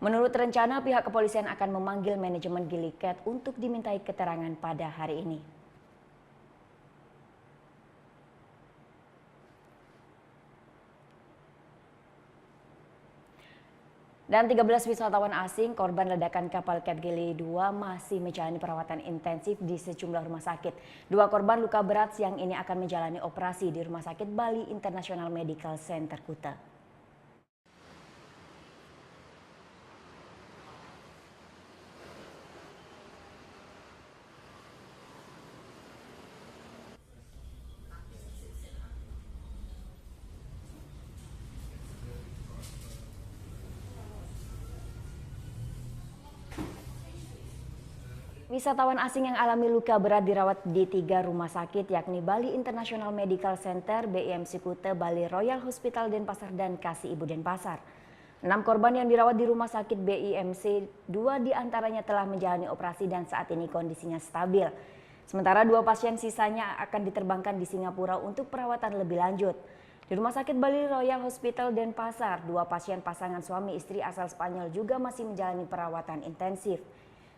Menurut rencana, pihak kepolisian akan memanggil manajemen Gili Cat untuk dimintai keterangan pada hari ini. Dan 13 wisatawan asing korban ledakan kapal Cat Gili 2 masih menjalani perawatan intensif di sejumlah rumah sakit. 2 korban luka berat siang ini akan menjalani operasi di Rumah Sakit Bali International Medical Center Kuta. Wisatawan asing yang alami luka berat dirawat di 3 rumah sakit yakni Bali International Medical Center, BIMC Kuta, Bali Royal Hospital Denpasar, dan Kasih Ibu Denpasar. 6 korban yang dirawat di rumah sakit BIMC, 2 diantaranya telah menjalani operasi dan saat ini kondisinya stabil. Sementara 2 pasien sisanya akan diterbangkan di Singapura untuk perawatan lebih lanjut. Di Rumah Sakit Bali Royal Hospital Denpasar, 2 pasien pasangan suami istri asal Spanyol juga masih menjalani perawatan intensif.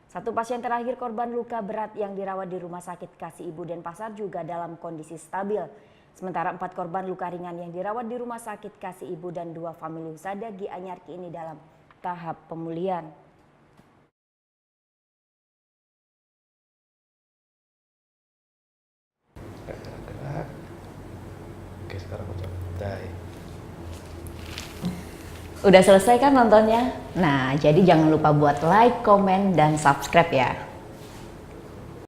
1 pasien terakhir korban luka berat yang dirawat di Rumah Sakit Kasih Ibu Denpasar juga dalam kondisi stabil. Sementara 4 korban luka ringan yang dirawat di Rumah Sakit Kasih Ibu dan 2 famili Husada Gianyar kini dalam tahap pemulihan. Gerak. Oke, sekarang ucap die. Udah selesai kan nontonnya? Nah, jadi jangan lupa buat like, komen, dan subscribe ya.